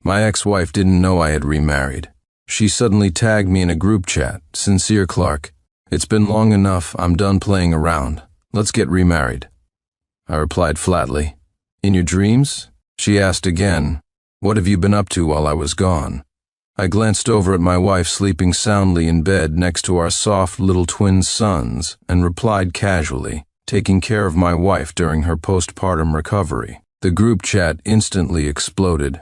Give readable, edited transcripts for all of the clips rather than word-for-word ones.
My ex-wife didn't know I had remarried. She suddenly tagged me in a group chat, "Sincere Clark. It's been long enough, I'm done playing around. Let's get remarried." I replied flatly. "In your dreams?" She asked again, "What have you been up to while I was gone?" I glanced over at my wife sleeping soundly in bed next to our soft little twin sons and replied casually, taking care of my wife during her postpartum recovery. The group chat instantly exploded.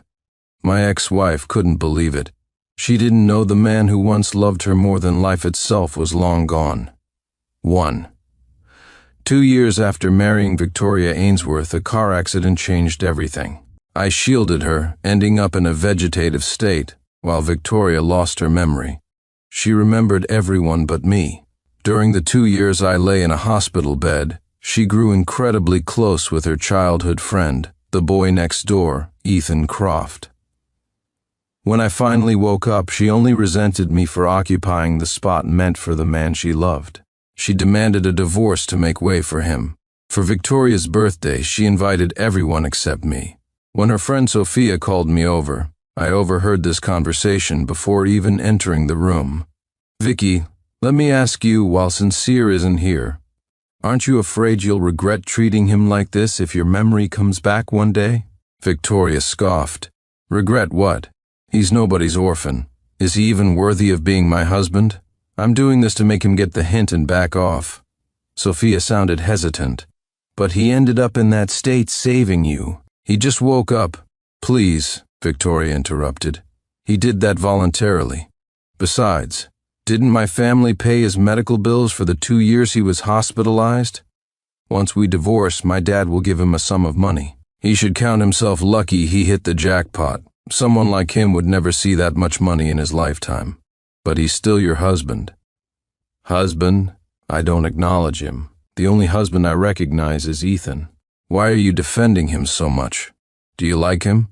My ex-wife couldn't believe it. She didn't know the man who once loved her more than life itself was long gone. 1. 2 years after marrying Victoria Ainsworth, a car accident changed everything. I shielded her, ending up in a vegetative state, while Victoria lost her memory. She remembered everyone but me. During the 2 years I lay in a hospital bed, she grew incredibly close with her childhood friend, the boy next door, Ethan Croft. When I finally woke up, she only resented me for occupying the spot meant for the man she loved. She demanded a divorce to make way for him. For Victoria's birthday, she invited everyone except me. When her friend Sophia called me over, I overheard this conversation before even entering the room. "Vicky, let me ask you, while Sincere isn't here, aren't you afraid you'll regret treating him like this if your memory comes back one day?" Victoria scoffed. "Regret what? He's nobody's orphan. Is he even worthy of being my husband? I'm doing this to make him get the hint and back off." Sophia sounded hesitant. "But he ended up in that state saving you. He just woke up." "Please," Victoria interrupted. "He did that voluntarily. Besides, didn't my family pay his medical bills for the 2 years he was hospitalized? Once we divorce, my dad will give him a sum of money. He should count himself lucky he hit the jackpot. Someone like him would never see that much money in his lifetime. But he's still your husband." "Husband? I don't acknowledge him. The only husband I recognize is Ethan. Why are you defending him so much? Do you like him?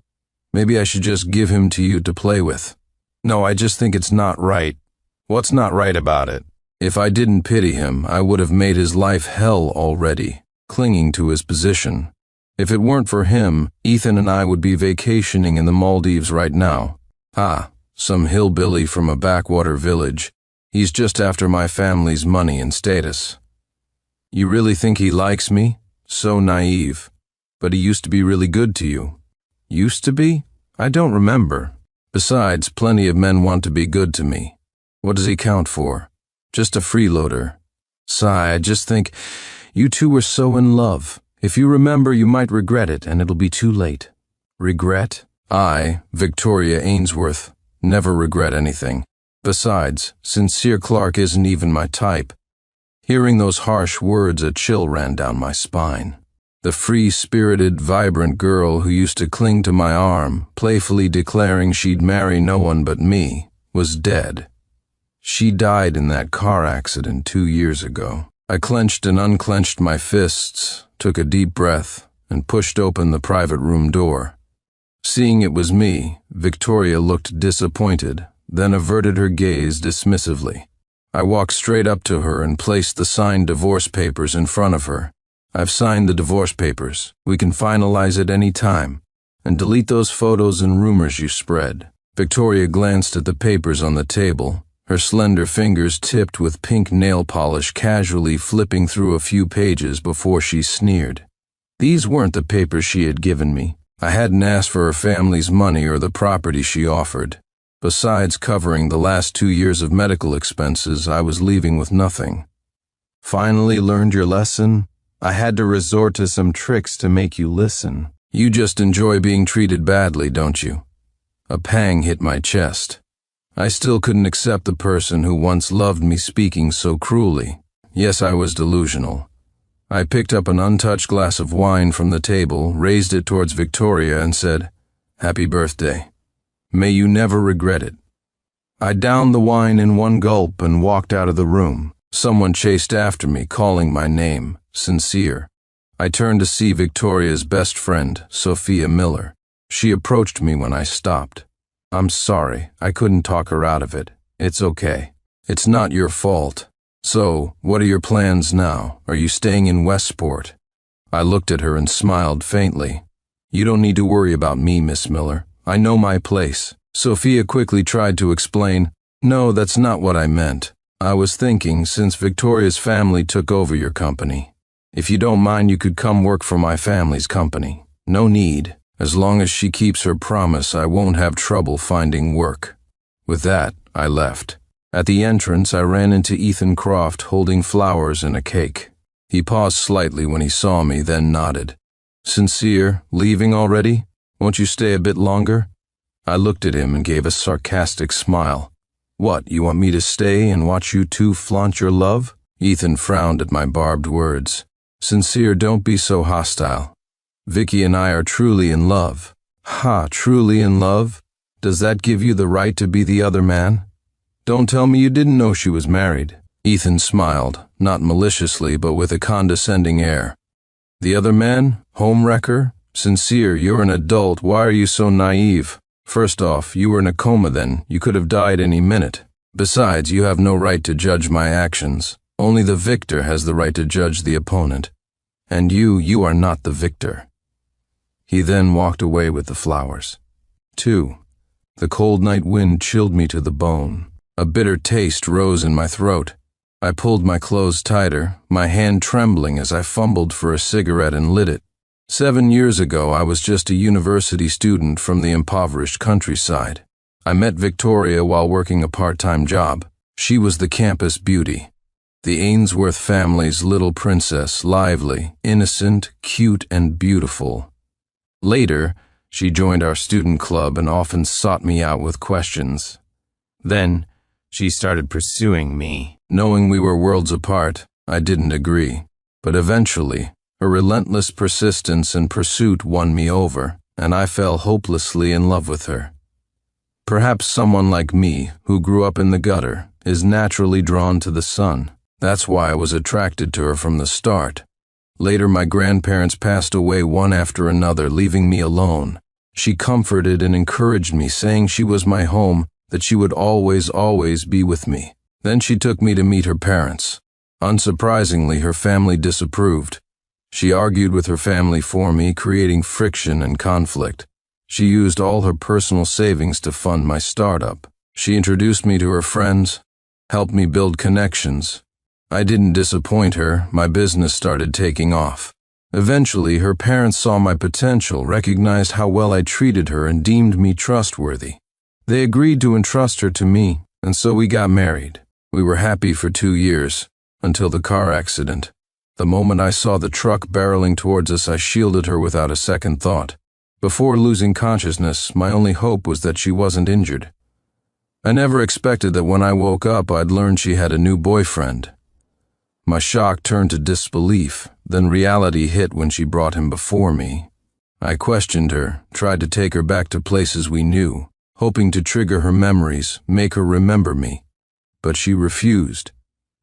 Maybe I should just give him to you to play with." "No, I just think it's not right." "What's not right about it?" "If I didn't pity him, I would have made his life hell already, clinging to his position. If it weren't for him, Ethan and I would be vacationing in the Maldives right now. Some hillbilly from a backwater village. He's just after my family's money and status." "You really think he likes me? So naive. But he used to be really good to you." "Used to be? I don't remember. Besides, plenty of men want to be good to me. What does he count for? Just a freeloader." "Sigh, I just think you two were so in love. If you remember, you might regret it, and it'll be too late." "Regret? I, Victoria Ainsworth, never regret anything. Besides, Sincere Clark isn't even my type." Hearing those harsh words, a chill ran down my spine. The free-spirited, vibrant girl who used to cling to my arm, playfully declaring she'd marry no one but me, was dead. She died in that car accident 2 years ago. I clenched and unclenched my fists, took a deep breath, and pushed open the private room door. Seeing it was me, Victoria looked disappointed, then averted her gaze dismissively. I walked straight up to her and placed the signed divorce papers in front of her. "I've signed the divorce papers. We can finalize at any time. And delete those photos and rumors you spread." Victoria glanced at the papers on the table, her slender fingers tipped with pink nail polish casually flipping through a few pages before she sneered. These weren't the papers she had given me. I hadn't asked for her family's money or the property she offered. Besides covering the last 2 years of medical expenses, I was leaving with nothing. "Finally learned your lesson? I had to resort to some tricks to make you listen. You just enjoy being treated badly, don't you?" A pang hit my chest. I still couldn't accept the person who once loved me speaking so cruelly. Yes, I was delusional. I picked up an untouched glass of wine from the table, raised it towards Victoria, and said, "Happy birthday. May you never regret it." I downed the wine in one gulp and walked out of the room. Someone chased after me, calling my name, Sincere. I turned to see Victoria's best friend, Sophia Miller. She approached me when I stopped. "I'm sorry, I couldn't talk her out of it. It's okay. It's not your fault. So, what are your plans now? Are you staying in Westport?" I looked at her and smiled faintly. "You don't need to worry about me, Miss Miller. I know my place." Sophia quickly tried to explain, "No, that's not what I meant. I was thinking, since Victoria's family took over your company, if you don't mind, you could come work for my family's company. No need. As long as she keeps her promise, I won't have trouble finding work." With that, I left. At the entrance, I ran into Ethan Croft holding flowers and a cake. He paused slightly when he saw me, then nodded. "Sincere, leaving already? Won't you stay a bit longer?" I looked at him and gave a sarcastic smile. "What, you want me to stay and watch you two flaunt your love?" Ethan frowned at my barbed words. "Sincere, don't be so hostile. Vicky and I are truly in love." "Ha, truly in love? Does that give you the right to be the other man? Don't tell me you didn't know she was married." Ethan smiled, not maliciously but with a condescending air. "The other man? Homewrecker? Sincere, you're an adult. Why are you so naive? First off, you were in a coma then. You could have died any minute. Besides, you have no right to judge my actions. Only the victor has the right to judge the opponent. And you are not the victor." He then walked away with the flowers. 2. The cold night wind chilled me to the bone. A bitter taste rose in my throat. I pulled my clothes tighter, my hand trembling as I fumbled for a cigarette and lit it. 7 years ago, I was just a university student from the impoverished countryside. I met Victoria while working a part-time job. She was the campus beauty, the Ainsworth family's little princess, lively, innocent, cute, and beautiful. Later, she joined our student club and often sought me out with questions. Then, she started pursuing me. Knowing we were worlds apart, I didn't agree. But eventually, her relentless persistence and pursuit won me over, and I fell hopelessly in love with her. Perhaps someone like me, who grew up in the gutter, is naturally drawn to the sun. That's why I was attracted to her from the start. Later, my grandparents passed away one after another, leaving me alone. She comforted and encouraged me, saying she was my home, that she would always be with me. Then she took me to meet her parents. Unsurprisingly, her family disapproved. She argued with her family for me, creating friction and conflict. She used all her personal savings to fund my startup. She introduced me to her friends, helped me build connections. I didn't disappoint her. My business started taking off. Eventually, her parents saw my potential, recognized how well I treated her, and deemed me trustworthy. They agreed to entrust her to me, and so we got married. We were happy for 2 years, until the car accident. The moment I saw the truck barreling towards us, I shielded her without a second thought. Before losing consciousness, my only hope was that she wasn't injured. I never expected that when I woke up, I'd learn she had a new boyfriend. My shock turned to disbelief, then reality hit when she brought him before me. I questioned her, tried to take her back to places we knew, hoping to trigger her memories, make her remember me. But she refused.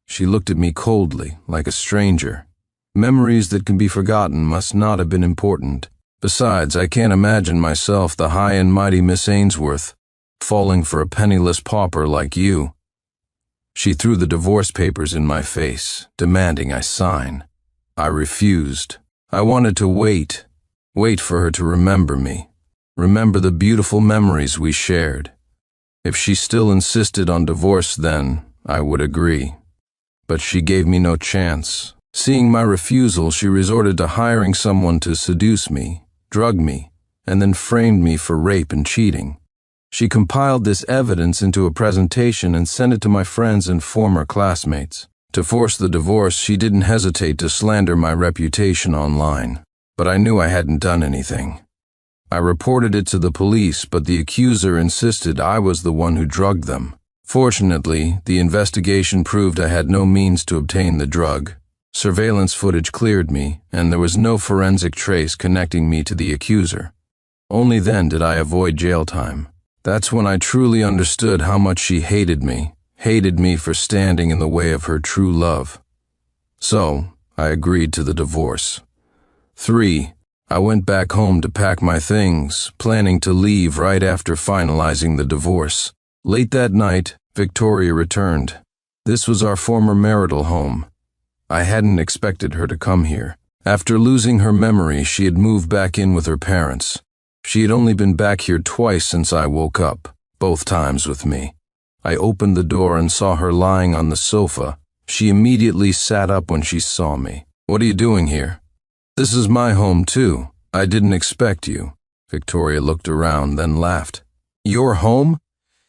She looked at me coldly, like a stranger. Memories that can be forgotten must not have been important. Besides, I can't imagine myself, the high and mighty Miss Ainsworth, falling for a penniless pauper like you. She threw the divorce papers in my face, demanding I sign. I refused. I wanted to wait for her to remember me, remember the beautiful memories we shared. If she still insisted on divorce, then I would agree. But she gave me no chance. Seeing my refusal, she resorted to hiring someone to seduce me, drug me, and then framed me for rape and cheating. She compiled this evidence into a presentation and sent it to my friends and former classmates. To force the divorce, she didn't hesitate to slander my reputation online. But I knew I hadn't done anything. I reported it to the police, but the accuser insisted I was the one who drugged them. Fortunately, the investigation proved I had no means to obtain the drug. Surveillance footage cleared me, and there was no forensic trace connecting me to the accuser. Only then did I avoid jail time. That's when I truly understood how much she hated me for standing in the way of her true love. So, I agreed to the divorce. 3. I went back home to pack my things, planning to leave right after finalizing the divorce. Late that night, Victoria returned. This was our former marital home. I hadn't expected her to come here. After losing her memory, she had moved back in with her parents. She had only been back here twice since I woke up, both times with me. I opened the door and saw her lying on the sofa. She immediately sat up when she saw me. "What are you doing here?" "This is my home too. I didn't expect you." Victoria looked around, then laughed. "Your home?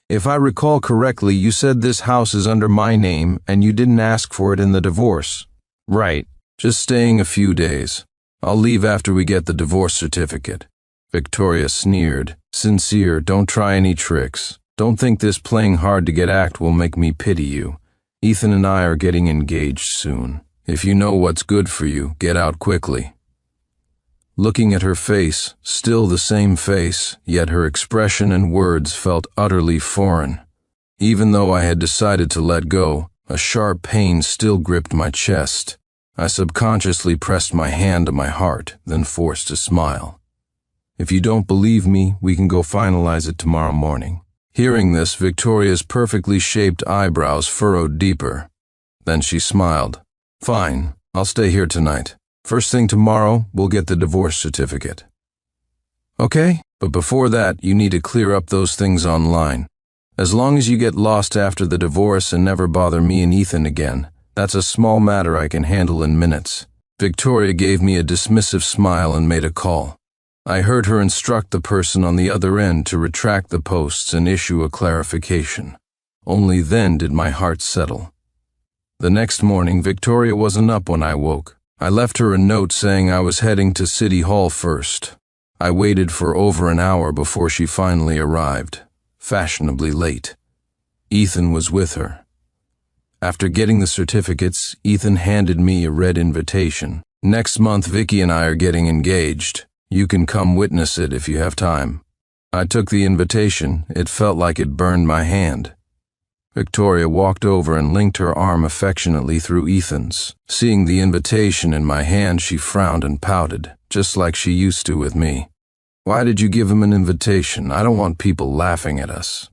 If I recall correctly, you said this house is under my name and you didn't ask for it in the divorce." "Right. Just staying a few days. I'll leave after we get the divorce certificate." Victoria sneered. "Sincere, don't try any tricks. Don't think this playing hard to get act will make me pity you. Ethan and I are getting engaged soon. If you know what's good for you, get out quickly." Looking at her face, still the same face, yet her expression and words felt utterly foreign. Even though I had decided to let go, a sharp pain still gripped my chest. I subconsciously pressed my hand to my heart, then forced a smile. "If you don't believe me, we can go finalize it tomorrow morning." Hearing this, Victoria's perfectly shaped eyebrows furrowed deeper. Then she smiled. "Fine, I'll stay here tonight. First thing tomorrow, we'll get the divorce certificate." "Okay, but before that, you need to clear up those things online. As long as you get lost after the divorce and never bother me and Ethan again, that's a small matter I can handle in minutes." Victoria gave me a dismissive smile and made a call. I heard her instruct the person on the other end to retract the posts and issue a clarification. Only then did my heart settle. The next morning, Victoria wasn't up when I woke. I left her a note saying I was heading to City Hall first. I waited for over an hour before she finally arrived, fashionably late. Ethan was with her. After getting the certificates, Ethan handed me a red invitation. "Next month, Vicky and I are getting engaged. You can come witness it if you have time." I took the invitation. It felt like it burned my hand. Victoria walked over and linked her arm affectionately through Ethan's. Seeing the invitation in my hand, she frowned and pouted, just like she used to with me. "Why did you give him an invitation? I don't want people laughing at us."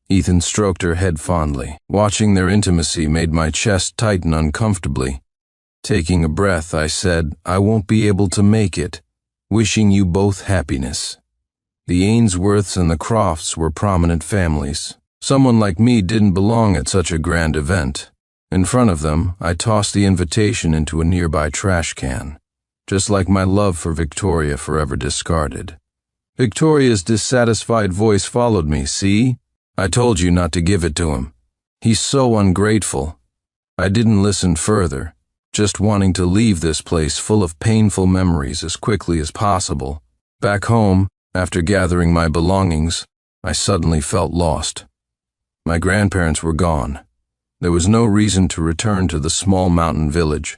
Ethan stroked her head fondly. Watching their intimacy made my chest tighten uncomfortably. Taking a breath, I said, "I won't be able to make it. Wishing you both happiness." The Ainsworths and the Crofts were prominent families. Someone like me didn't belong at such a grand event. In front of them, I tossed the invitation into a nearby trash can, just like my love for Victoria forever discarded. Victoria's dissatisfied voice followed me. "See? I told you not to give it to him. He's so ungrateful." I didn't listen further, just wanting to leave this place full of painful memories as quickly as possible. Back home, after gathering my belongings, I suddenly felt lost. My grandparents were gone. There was no reason to return to the small mountain village.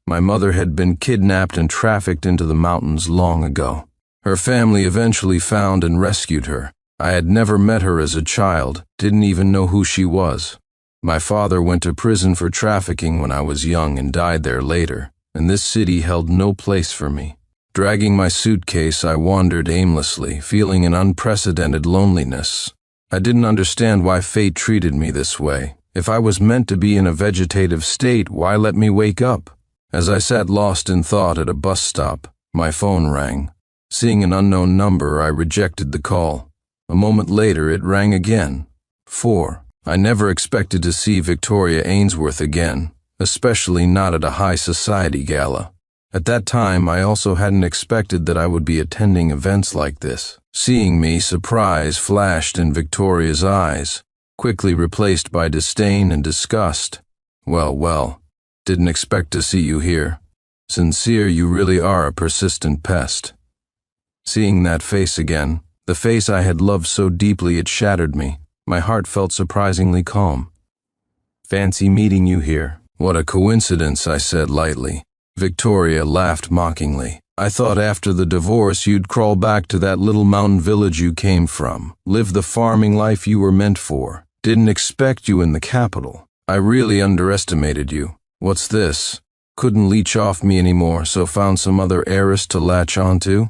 My mother had been kidnapped and trafficked into the mountains long ago. Her family eventually found and rescued her. I had never met her as a child, didn't even know who she was. My father went to prison for trafficking when I was young and died there later, and this city held no place for me. Dragging my suitcase, I wandered aimlessly, feeling an unprecedented loneliness. I didn't understand why fate treated me this way. If I was meant to be in a vegetative state, why let me wake up? As I sat lost in thought at a bus stop, my phone rang. Seeing an unknown number, I rejected the call. A moment later, it rang again. 4. I never expected to see Victoria Ainsworth again, especially not at a high society gala. At that time, I also hadn't expected that I would be attending events like this. Seeing me, surprise flashed in Victoria's eyes, quickly replaced by disdain and disgust. Well, didn't expect to see you here. Sincere, you really are a persistent pest." Seeing that face again, the face I had loved so deeply it shattered me, my heart felt surprisingly calm. "Fancy meeting you here." "What a coincidence," I said lightly. Victoria laughed mockingly. "I thought after the divorce you'd crawl back to that little mountain village you came from, live the farming life you were meant for. Didn't expect you in the capital. I really underestimated you. What's this? Couldn't leech off me anymore, so found some other heiress to latch onto?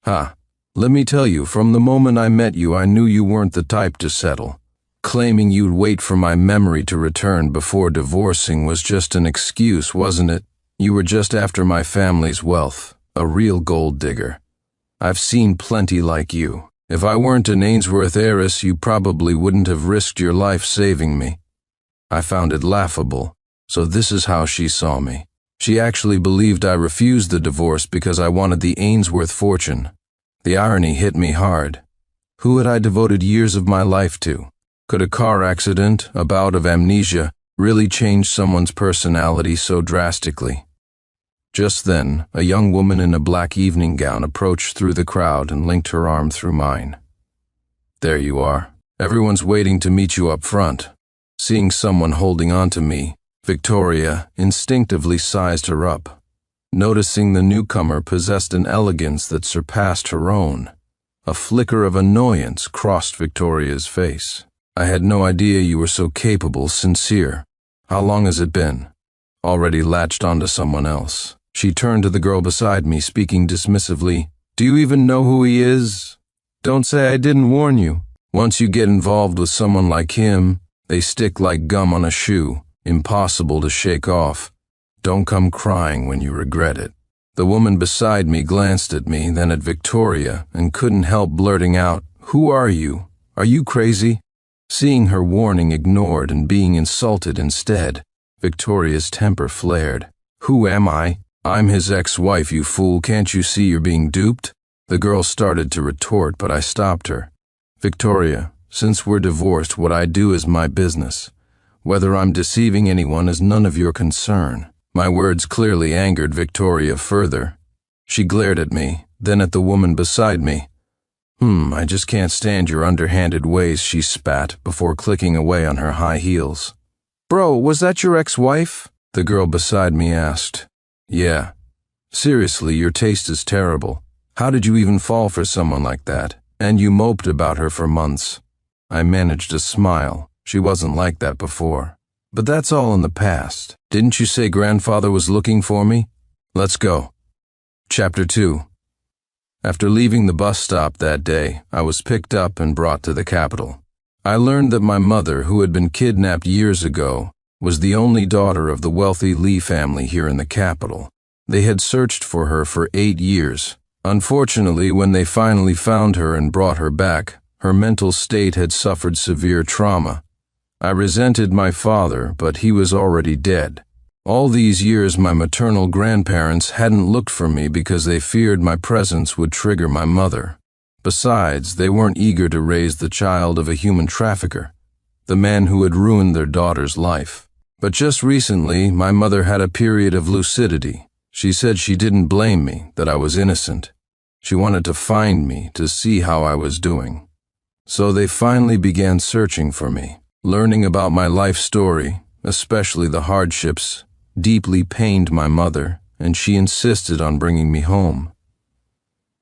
Ha! Let me tell you, from the moment I met you, I knew you weren't the type to settle. Claiming you'd wait for my memory to return before divorcing was just an excuse, wasn't it? You were just after my family's wealth, a real gold digger." I've seen plenty like you. If I weren't an Ainsworth heiress, you probably wouldn't have risked your life saving me." I found it laughable. So this is how she saw me. She actually believed I refused the divorce because I wanted the Ainsworth fortune. The irony hit me hard. Who had I devoted years of my life to? Could a car accident, a bout of amnesia, really change someone's personality so drastically? Just then, a young woman in a black evening gown approached through the crowd and linked her arm through mine. "There you are. Everyone's waiting to meet you up front." Seeing someone holding on to me, Victoria instinctively sized her up. Noticing the newcomer possessed an elegance that surpassed her own, a flicker of annoyance crossed Victoria's face. "I had no idea you were so capable, Sincere. How long has it been?" Already latched onto someone else. She turned to the girl beside me, speaking dismissively. "Do you even know who he is? Don't say I didn't warn you. Once you get involved with someone like him, they stick like gum on a shoe, impossible to shake off. Don't come crying when you regret it." The woman beside me glanced at me, then at Victoria, and couldn't help blurting out, "Who are you? Are you crazy?" Seeing her warning ignored and being insulted instead, Victoria's temper flared. "Who am I? I'm his ex-wife, you fool. Can't you see you're being duped?" The girl started to retort, but I stopped her. "Victoria, since we're divorced, what I do is my business. Whether I'm deceiving anyone is none of your concern." My words clearly angered Victoria further. She glared at me, then at the woman beside me. I just can't stand your underhanded ways," she spat, before clicking away on her high heels. "Bro, was that your ex-wife?" the girl beside me asked. "Yeah. Seriously, your taste is terrible. How did you even fall for someone like that? And you moped about her for months." I managed a smile. She wasn't like that before. "But that's all in the past. Didn't you say grandfather was looking for me? Let's go." Chapter 2. After leaving the bus stop that day, I was picked up and brought to the capital. I learned that my mother, who had been kidnapped years ago, was the only daughter of the wealthy Lee family here in the capital. They had searched for her for 8 years. Unfortunately, when they finally found her and brought her back, her mental state had suffered severe trauma. I resented my father, but he was already dead. All these years, my maternal grandparents hadn't looked for me because they feared my presence would trigger my mother. Besides, they weren't eager to raise the child of a human trafficker, the man who had ruined their daughter's life. But just recently, my mother had a period of lucidity. She said she didn't blame me, that I was innocent. She wanted to find me, to see how I was doing. So they finally began searching for me. Learning about my life story, especially the hardships, deeply pained my mother, and she insisted on bringing me home.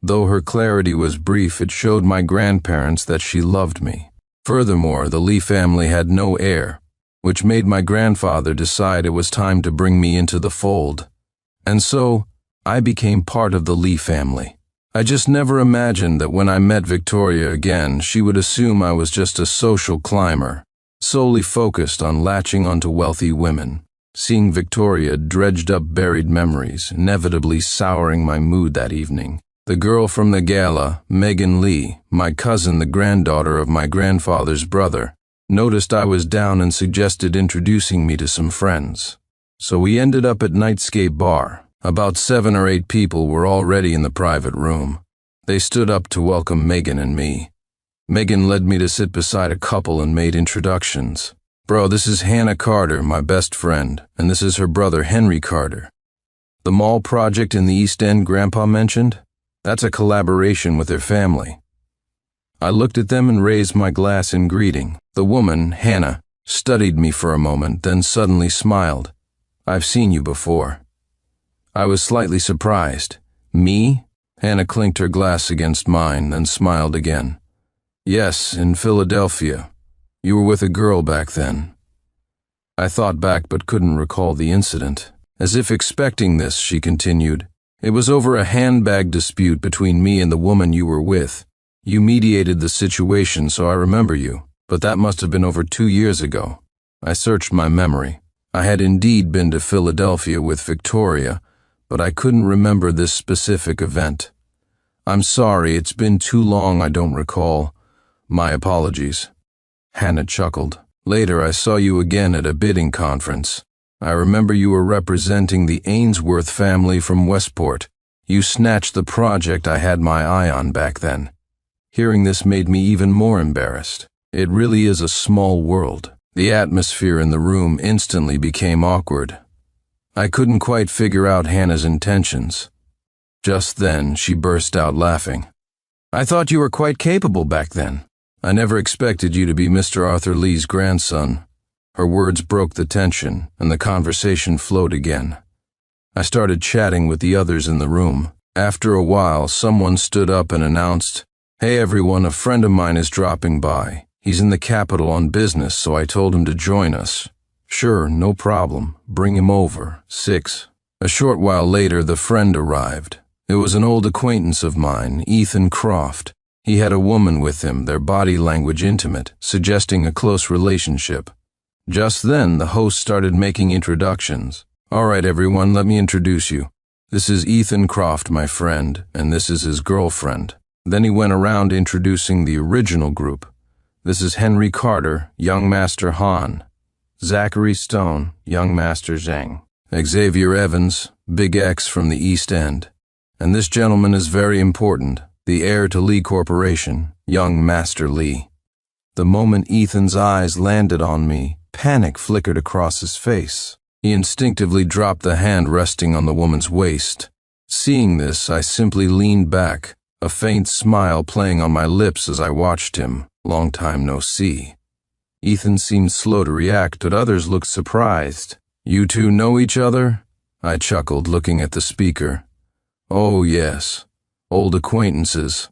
Though her clarity was brief, it showed my grandparents that she loved me. Furthermore, the Lee family had no heir, which made my grandfather decide it was time to bring me into the fold. And so, I became part of the Lee family. I just never imagined that when I met Victoria again, she would assume I was just a social climber, solely focused on latching onto wealthy women. Seeing Victoria dredged up buried memories, inevitably souring my mood that evening. The girl from the gala, Megan Lee, my cousin, the granddaughter of my grandfather's brother, noticed I was down and suggested introducing me to some friends. So we ended up at Nightscape Bar. About 7 or 8 people were already in the private room. They stood up to welcome Megan and me. Megan led me to sit beside a couple and made introductions. "Bro, this is Hannah Carter, my best friend, and this is her brother Henry Carter. The mall project in the East End Grandpa mentioned? That's a collaboration with their family." I looked at them and raised my glass in greeting. The woman, Hannah, studied me for a moment, then suddenly smiled. "I've seen you before." I was slightly surprised. "Me?" Hannah clinked her glass against mine, then smiled again. "Yes, in Philadelphia. You were with a girl back then." I thought back but couldn't recall the incident. As if expecting this, she continued, "It was over a handbag dispute between me and the woman you were with. You mediated the situation, so I remember you, but that must have been over 2 years ago." I searched my memory. I had indeed been to Philadelphia with Victoria, but I couldn't remember this specific event. I'm sorry, it's been too long, I don't recall. My apologies. Hannah chuckled. Later, I saw you again at a bidding conference. I remember you were representing the Ainsworth family from Westport. You snatched the project I had my eye on back then. Hearing this made me even more embarrassed. It really is a small world. The atmosphere in the room instantly became awkward. I couldn't quite figure out Hannah's intentions. Just then, she burst out laughing. I thought you were quite capable back then. I never expected you to be Mr. Arthur Lee's grandson. Her words broke the tension, and the conversation flowed again. I started chatting with the others in the room. After a while, someone stood up and announced, Hey everyone, a friend of mine is dropping by. He's in the capital on business, so I told him to join us. Sure, no problem. Bring him over. 6. A short while later, the friend arrived. It was an old acquaintance of mine, Ethan Croft. He had a woman with him, their body language intimate, suggesting a close relationship. Just then, the host started making introductions. All right, everyone, let me introduce you. This is Ethan Croft, my friend, and this is his girlfriend. Then he went around introducing the original group. This is Henry Carter, Young Master Han. Zachary Stone, Young Master Zhang. Xavier Evans, Big X from the East End. And this gentleman is very important, the heir to Lee Corporation, Young Master Lee. The moment Ethan's eyes landed on me, panic flickered across his face. He instinctively dropped the hand resting on the woman's waist. Seeing this, I simply leaned back, a faint smile playing on my lips as I watched him. Long time no see. Ethan seemed slow to react, but others looked surprised. You two know each other? I chuckled, looking at the speaker. Oh, yes. Old acquaintances.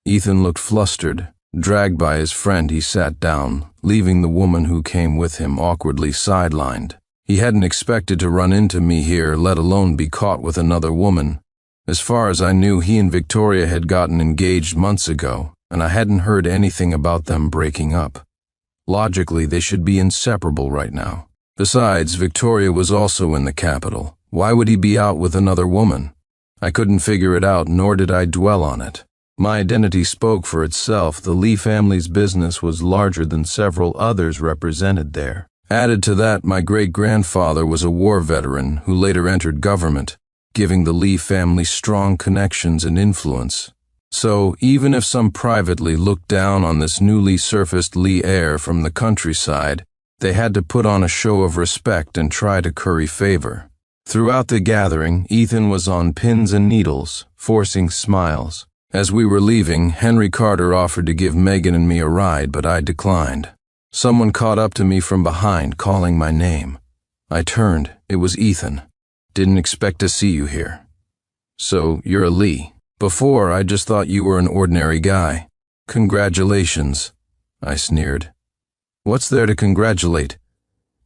Ethan looked flustered. Dragged by his friend, he sat down, leaving the woman who came with him awkwardly sidelined. He hadn't expected to run into me here, let alone be caught with another woman. As far as I knew, he and Victoria had gotten engaged months ago, and I hadn't heard anything about them breaking up. Logically, they should be inseparable right now. Besides, Victoria was also in the capital. Why would he be out with another woman? I couldn't figure it out, nor did I dwell on it. My identity spoke for itself. The Lee family's business was larger than several others represented there. Added to that, my great-grandfather was a war veteran who later entered government, giving the Lee family strong connections and influence. So, even if some privately looked down on this newly surfaced Lee heir from the countryside, they had to put on a show of respect and try to curry favor. Throughout the gathering, Ethan was on pins and needles, forcing smiles. As we were leaving, Henry Carter offered to give Megan and me a ride, but I declined. Someone caught up to me from behind, calling my name. I turned. It was Ethan. Didn't expect to see you here. So, you're a Lee. Before, I just thought you were an ordinary guy. Congratulations, I sneered. What's there to congratulate?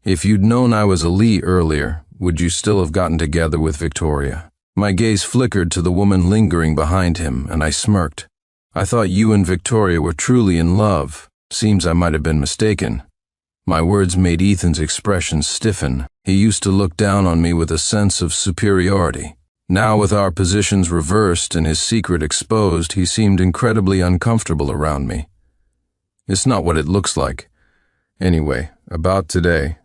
If you'd known I was a Lee earlier, would you still have gotten together with Victoria? My gaze flickered to the woman lingering behind him, and I smirked. I thought you and Victoria were truly in love. Seems I might have been mistaken. My words made Ethan's expression stiffen. He used to look down on me with a sense of superiority. Now, with our positions reversed and his secret exposed, he seemed incredibly uncomfortable around me. It's not what it looks like. Anyway, about today.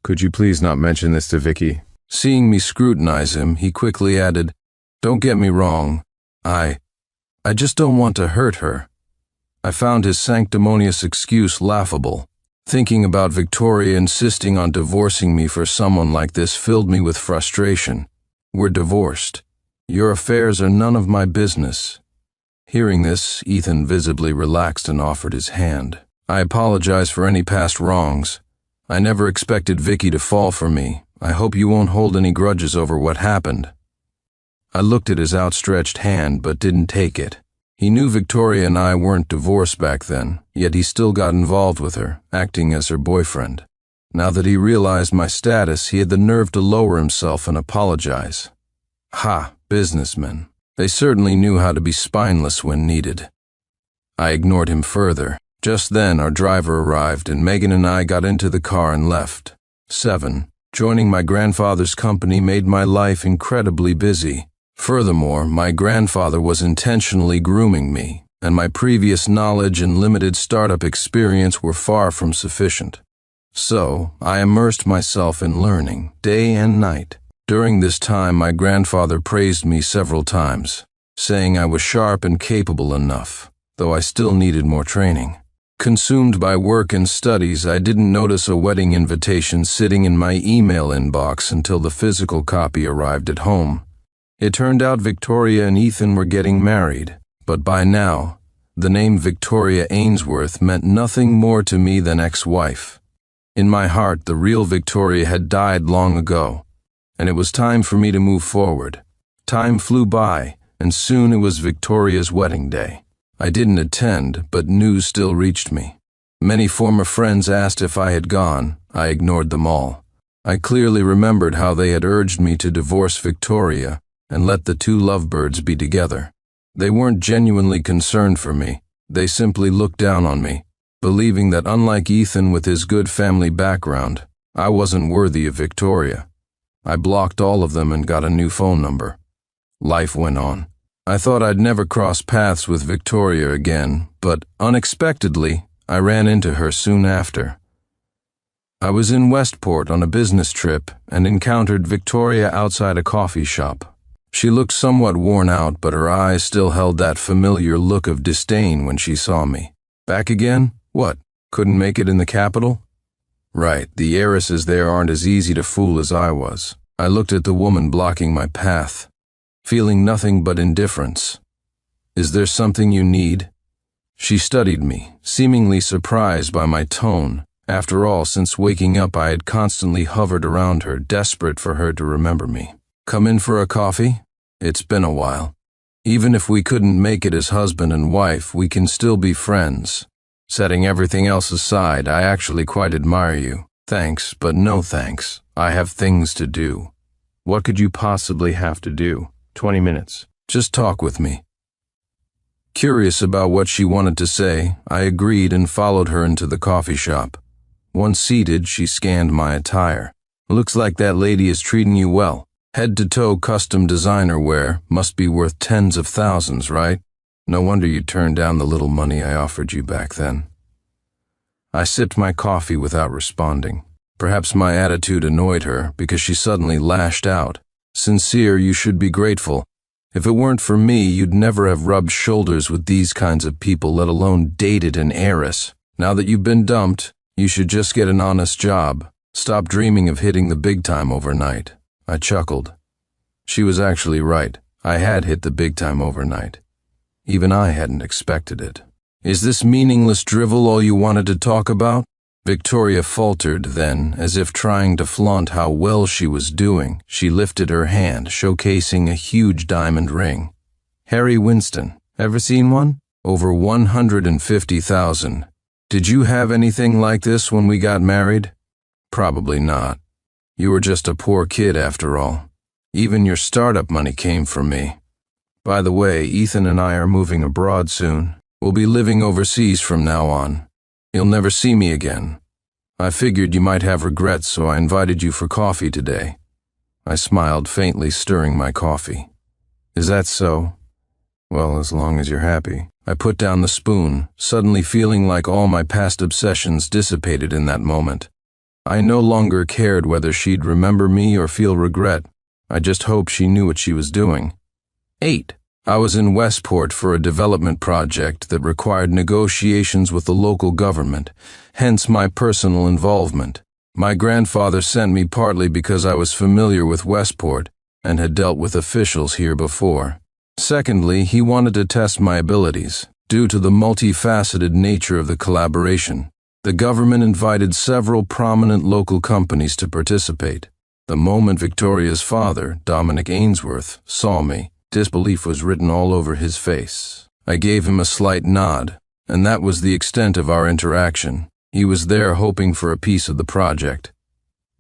Could you please not mention this to Vicky? Seeing me scrutinize him, he quickly added, Don't get me wrong. I just don't want to hurt her. I found his sanctimonious excuse laughable. Thinking about Victoria insisting on divorcing me for someone like this filled me with frustration. We're divorced. Your affairs are none of my business. Hearing this, Ethan visibly relaxed and offered his hand. I apologize for any past wrongs. I never expected Vicky to fall for me. I hope you won't hold any grudges over what happened. I looked at his outstretched hand but didn't take it. He knew Victoria and I weren't divorced back then, yet he still got involved with her, acting as her boyfriend. Now that he realized my status, he had the nerve to lower himself and apologize. Ha, businessmen. They certainly knew how to be spineless when needed. I ignored him further. Just then, our driver arrived, and Megan and I got into the car and left. 7. Joining my grandfather's company made my life incredibly busy. Furthermore, my grandfather was intentionally grooming me, and my previous knowledge and limited startup experience were far from sufficient. So, I immersed myself in learning, day and night. During this time, my grandfather praised me several times, saying I was sharp and capable enough, though I still needed more training. Consumed by work and studies, I didn't notice a wedding invitation sitting in my email inbox until the physical copy arrived at home. It turned out Victoria and Ethan were getting married, but by now, the name Victoria Ainsworth meant nothing more to me than ex-wife. In my heart, the real Victoria had died long ago, and it was time for me to move forward. Time flew by, and soon it was Victoria's wedding day. I didn't attend, but news still reached me. Many former friends asked if I had gone. I ignored them all. I clearly remembered how they had urged me to divorce Victoria and let the two lovebirds be together. They weren't genuinely concerned for me. They simply looked down on me, believing that unlike Ethan with his good family background, I wasn't worthy of Victoria. I blocked all of them and got a new phone number. Life went on. I thought I'd never cross paths with Victoria again, but unexpectedly, I ran into her soon after. I was in Westport on a business trip and encountered Victoria outside a coffee shop. She looked somewhat worn out, but her eyes still held that familiar look of disdain when she saw me. Back again? What? Couldn't make it in the capital? Right, the heiresses there aren't as easy to fool as I was. I looked at the woman blocking my path, feeling nothing but indifference. Is there something you need? She studied me, seemingly surprised by my tone. After all, since waking up I had constantly hovered around her, desperate for her to remember me. Come in for a coffee? It's been a while. Even if we couldn't make it as husband and wife, we can still be friends. Setting everything else aside, I actually quite admire you. Thanks, but no thanks. I have things to do. What could you possibly have to do? 20 minutes. Just talk with me. Curious about what she wanted to say, I agreed and followed her into the coffee shop. Once seated, she scanned my attire. Looks like that lady is treating you well. Head-to-toe custom designer wear must be worth tens of thousands, right? No wonder you turned down the little money I offered you back then. I sipped my coffee without responding. Perhaps my attitude annoyed her because she suddenly lashed out. Sincere, you should be grateful. If it weren't for me, you'd never have rubbed shoulders with these kinds of people, let alone dated an heiress. Now that you've been dumped, you should just get an honest job. Stop dreaming of hitting the big time overnight. I chuckled. She was actually right. I had hit the big time overnight. Even I hadn't expected it. Is this meaningless drivel all you wanted to talk about? Victoria faltered, then, as if trying to flaunt how well she was doing, she lifted her hand, showcasing a huge diamond ring. Harry Winston. Ever seen one? Over 150,000. Did you have anything like this when we got married? Probably not. You were just a poor kid after all. Even your startup money came from me. By the way, Ethan and I are moving abroad soon. We'll be living overseas from now on. You'll never see me again. I figured you might have regrets, so I invited you for coffee today. I smiled, faintly stirring my coffee. Is that so? Well, as long as you're happy. I put down the spoon, suddenly feeling like all my past obsessions dissipated in that moment. I no longer cared whether she'd remember me or feel regret. I just hoped she knew what she was doing. 8. I was in Westport for a development project that required negotiations with the local government, hence my personal involvement. My grandfather sent me partly because I was familiar with Westport and had dealt with officials here before. Secondly, he wanted to test my abilities. Due to the multifaceted nature of the collaboration, the government invited several prominent local companies to participate. The moment Victoria's father, Dominic Ainsworth, saw me, disbelief was written all over his face. I gave him a slight nod, and that was the extent of our interaction. He was there hoping for a piece of the project.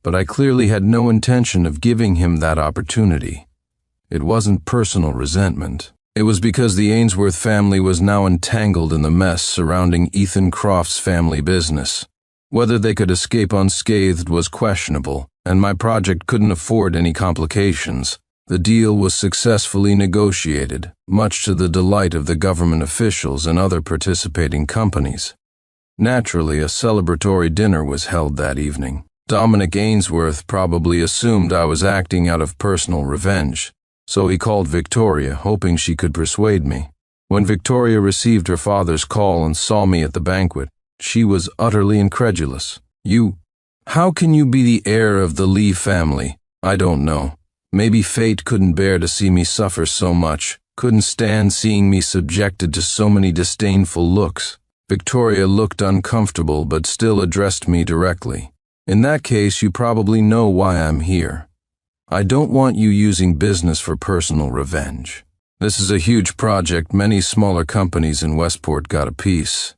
But I clearly had no intention of giving him that opportunity. It wasn't personal resentment. It was because the Ainsworth family was now entangled in the mess surrounding Ethan Croft's family business. Whether they could escape unscathed was questionable, and my project couldn't afford any complications. The deal was successfully negotiated, much to the delight of the government officials and other participating companies. Naturally, a celebratory dinner was held that evening. Dominic Ainsworth probably assumed I was acting out of personal revenge, so he called Victoria, hoping she could persuade me. When Victoria received her father's call and saw me at the banquet, she was utterly incredulous. How can you be the heir of the Lee family? I don't know. Maybe fate couldn't bear to see me suffer so much, couldn't stand seeing me subjected to so many disdainful looks. Victoria looked uncomfortable but still addressed me directly. In that case, you probably know why I'm here. I don't want you using business for personal revenge. This is a huge project. Many smaller companies in Westport got a piece.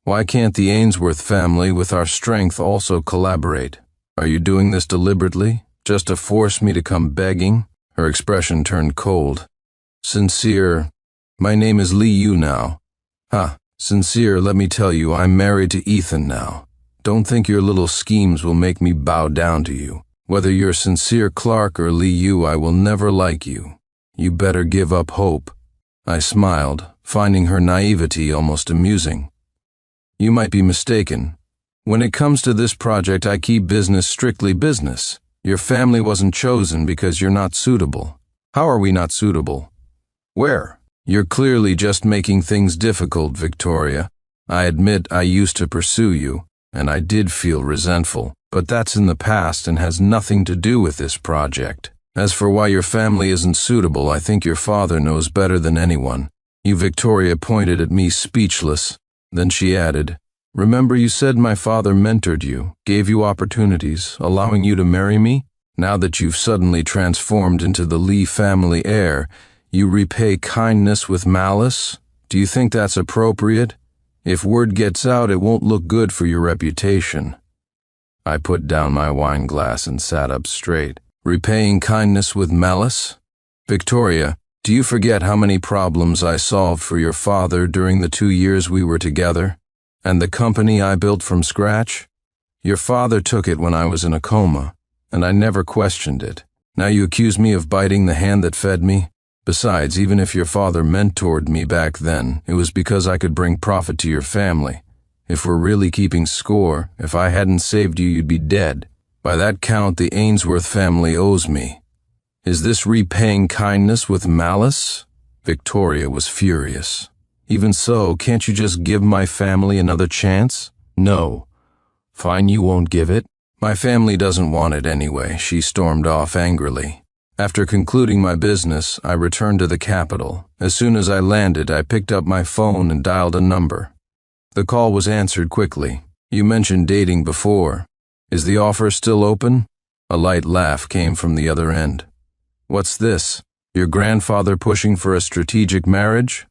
Why can't the Ainsworth family, with our strength, also collaborate? Are you doing this deliberately, just to force me to come begging? Her expression turned cold. Sincere, my name is Lee Yu now. Sincere, let me tell you, I'm married to Ethan now. Don't think your little schemes will make me bow down to you. Whether you're Sincere Clark or Lee Yu, I will never like you. You better give up hope. I smiled, finding her naivety almost amusing. You might be mistaken. When it comes to this project, I keep business strictly business. Your family wasn't chosen because you're not suitable. How are we not suitable? Where? You're clearly just making things difficult, Victoria. I admit I used to pursue you, and I did feel resentful, but that's in the past and has nothing to do with this project. As for why your family isn't suitable, I think your father knows better than anyone. Victoria pointed at me, speechless. Then she added, remember you said my father mentored you, gave you opportunities, allowing you to marry me? Now that you've suddenly transformed into the Lee family heir, you repay kindness with malice? Do you think that's appropriate? If word gets out, it won't look good for your reputation. I put down my wine glass and sat up straight. Repaying kindness with malice? Victoria, do you forget how many problems I solved for your father during the 2 years we were together? And the company I built from scratch? Your father took it when I was in a coma, and I never questioned it. Now you accuse me of biting the hand that fed me? Besides, even if your father mentored me back then, it was because I could bring profit to your family. If we're really keeping score, if I hadn't saved you, you'd be dead. By that count, the Ainsworth family owes me. Is this repaying kindness with malice? Victoria was furious. Even so, can't you just give my family another chance? No. Fine, you won't give it. My family doesn't want it anyway, she stormed off angrily. After concluding my business, I returned to the capital. As soon as I landed, I picked up my phone and dialed a number. The call was answered quickly. You mentioned dating before. Is the offer still open? A light laugh came from the other end. What's this? Your grandfather pushing for a strategic marriage?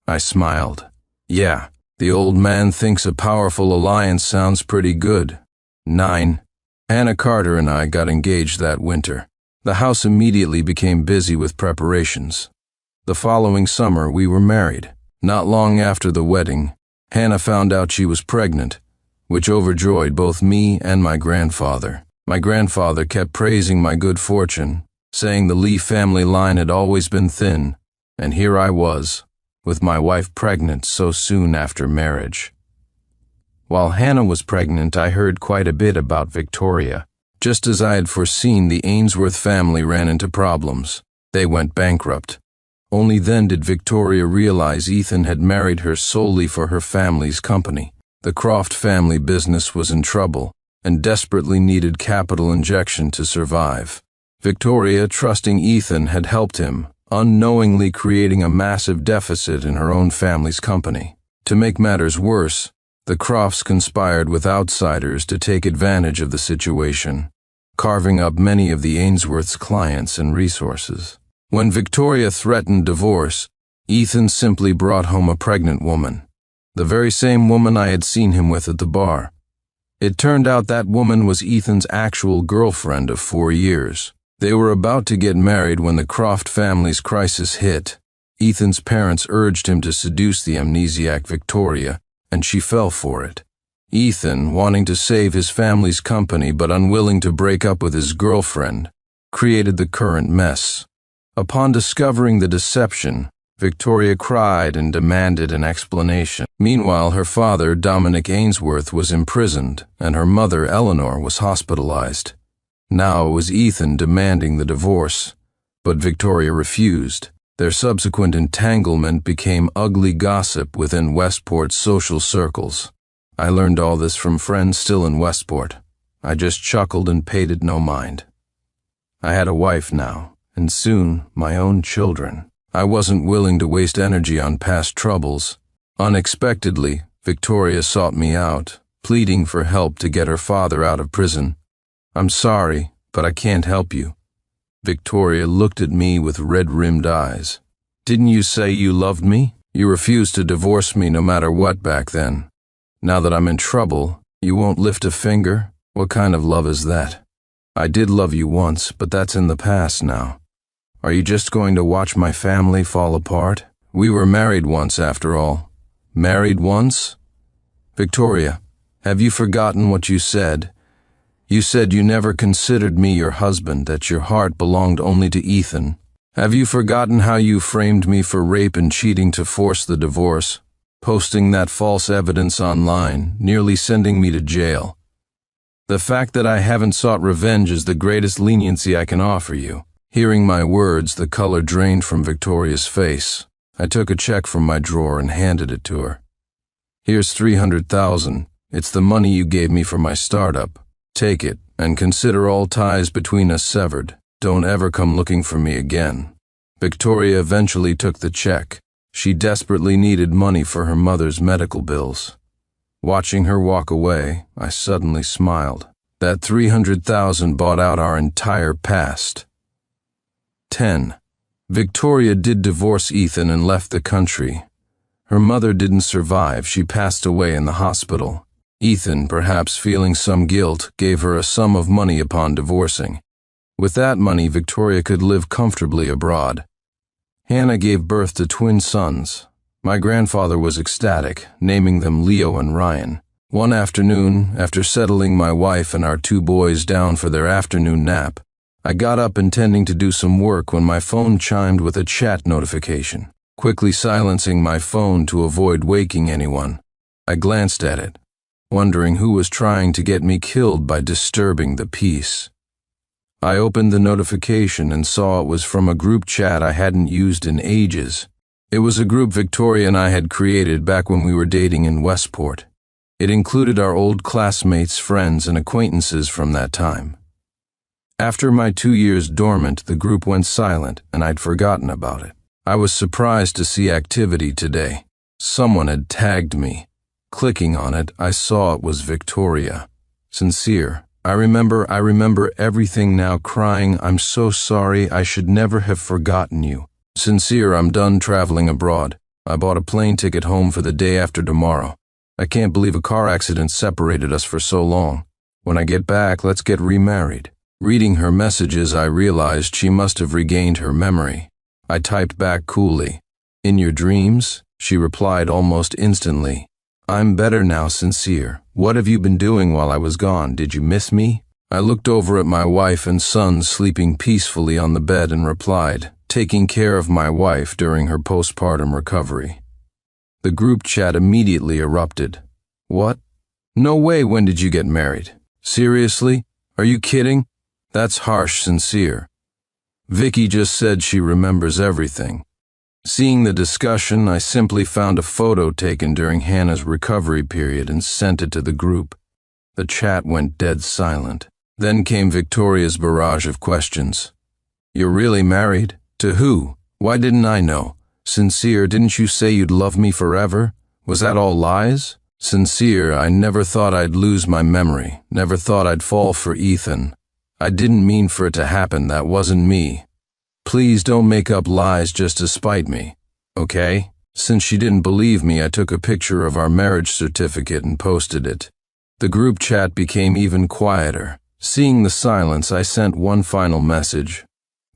I smiled. Yeah, the old man thinks a powerful alliance sounds pretty good. 9. Hannah Carter and I got engaged that winter. The house immediately became busy with preparations. The following summer, we were married. Not long after the wedding, Hannah found out she was pregnant, which overjoyed both me and my grandfather. My grandfather kept praising my good fortune, saying the Lee family line had always been thin, and here I was, with my wife pregnant so soon after marriage. While Hannah was pregnant, I heard quite a bit about Victoria. Just as I had foreseen, the Ainsworth family ran into problems. They went bankrupt. Only then did Victoria realize Ethan had married her solely for her family's company. The Croft family business was in trouble and desperately needed capital injection to survive. Victoria, trusting Ethan, had helped him, unknowingly creating a massive deficit in her own family's company. To make matters worse, the Crofts conspired with outsiders to take advantage of the situation, carving up many of the Ainsworths' clients and resources. When Victoria threatened divorce, Ethan simply brought home a pregnant woman, the very same woman I had seen him with at the bar. It turned out that woman was Ethan's actual girlfriend of 4 years. They were about to get married when the Croft family's crisis hit. Ethan's parents urged him to seduce the amnesiac Victoria, and she fell for it. Ethan, wanting to save his family's company but unwilling to break up with his girlfriend, created the current mess. Upon discovering the deception, Victoria cried and demanded an explanation. Meanwhile, her father, Dominic Ainsworth, was imprisoned, and her mother, Eleanor, was hospitalized. Now it was Ethan demanding the divorce, but Victoria refused. Their subsequent entanglement became ugly gossip within Westport's social circles. I learned all this from friends still in Westport. I just chuckled and paid it no mind. I had a wife now, and soon my own children. I wasn't willing to waste energy on past troubles. Unexpectedly, Victoria sought me out, pleading for help to get her father out of prison. "I'm sorry, but I can't help you." Victoria looked at me with red-rimmed eyes. "Didn't you say you loved me? You refused to divorce me no matter what back then. Now that I'm in trouble, you won't lift a finger? What kind of love is that? I did love you once, but that's in the past now. Are you just going to watch my family fall apart? We were married once, after all." "Married once?" "Victoria, have you forgotten what you said? You said you never considered me your husband, that your heart belonged only to Ethan. Have you forgotten how you framed me for rape and cheating to force the divorce, posting that false evidence online, nearly sending me to jail? The fact that I haven't sought revenge is the greatest leniency I can offer you." Hearing my words, the color drained from Victoria's face. I took a check from my drawer and handed it to her. "Here's $300,000. It's the money you gave me for my startup. Take it, and consider all ties between us severed. Don't ever come looking for me again." Victoria eventually took the check. She desperately needed money for her mother's medical bills. Watching her walk away, I suddenly smiled. That $300,000 bought out our entire past. 10. Victoria did divorce Ethan and left the country. Her mother didn't survive. She passed away in the hospital. Ethan, perhaps feeling some guilt, gave her a sum of money upon divorcing. With that money, Victoria could live comfortably abroad. Hannah gave birth to twin sons. My grandfather was ecstatic, naming them Leo and Ryan. One afternoon, after settling my wife and our 2 boys down for their afternoon nap, I got up intending to do some work when my phone chimed with a chat notification. Quickly silencing my phone to avoid waking anyone, I glanced at it, wondering who was trying to get me killed by disturbing the peace. I opened the notification and saw it was from a group chat I hadn't used in ages. It was a group Victoria and I had created back when we were dating in Westport. It included our old classmates, friends, and acquaintances from that time. After my 2 years dormant, the group went silent and I'd forgotten about it. I was surprised to see activity today. Someone had tagged me. Clicking on it, I saw it was Victoria. "Sincere. I remember everything now, crying, 'I'm so sorry, I should never have forgotten you. Sincere, I'm done traveling abroad. I bought a plane ticket home for the day after tomorrow. I can't believe a car accident separated us for so long. When I get back, let's get remarried." Reading her messages, I realized she must have regained her memory. I typed back coolly, "In your dreams?" She replied almost instantly, "I'm better now, Sincere. What have you been doing while I was gone? Did you miss me?" I looked over at my wife and son sleeping peacefully on the bed and replied, "Taking care of my wife during her postpartum recovery." The group chat immediately erupted. "What? No way, when did you get married? Seriously? Are you kidding? That's harsh, Sincere. Vicky just said she remembers everything." Seeing the discussion, I simply found a photo taken during Hannah's recovery period and sent it to the group. The chat went dead silent. Then came Victoria's barrage of questions. "You're really married? To who? Why didn't I know? Sincere, didn't you say you'd love me forever? Was that all lies? Sincere, I never thought I'd lose my memory, never thought I'd fall for Ethan. I didn't mean for it to happen, that wasn't me. Please don't make up lies just to spite me, okay?" Since she didn't believe me, I took a picture of our marriage certificate and posted it. The group chat became even quieter. Seeing the silence, I sent one final message.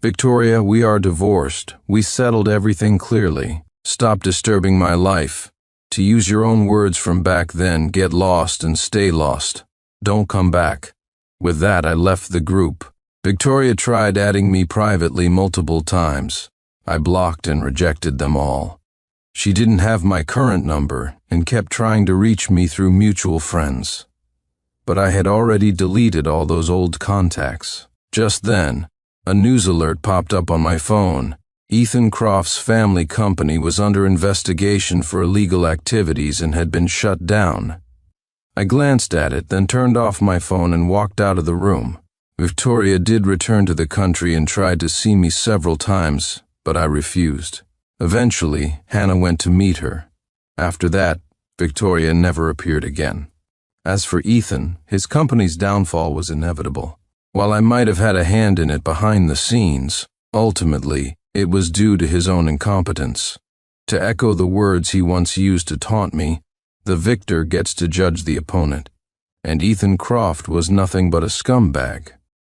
"Victoria, we are divorced. We settled everything clearly. Stop disturbing my life. To use your own words from back then, get lost and stay lost. Don't come back." With that, I left the group. Victoria tried adding me privately multiple times. I blocked and rejected them all. She didn't have my current number and kept trying to reach me through mutual friends. But I had already deleted all those old contacts. Just then, a news alert popped up on my phone. Ethan Croft's family company was under investigation for illegal activities and had been shut down. I glanced at it, then turned off my phone and walked out of the room. Victoria did return to the country and tried to see me several times, but I refused. Eventually, Hannah went to meet her. After that, Victoria never appeared again. As for Ethan, his company's downfall was inevitable. While I might have had a hand in it behind the scenes, ultimately, it was due to his own incompetence. To echo the words he once used to taunt me, the victor gets to judge the opponent, and Ethan Croft was nothing but a scumbag.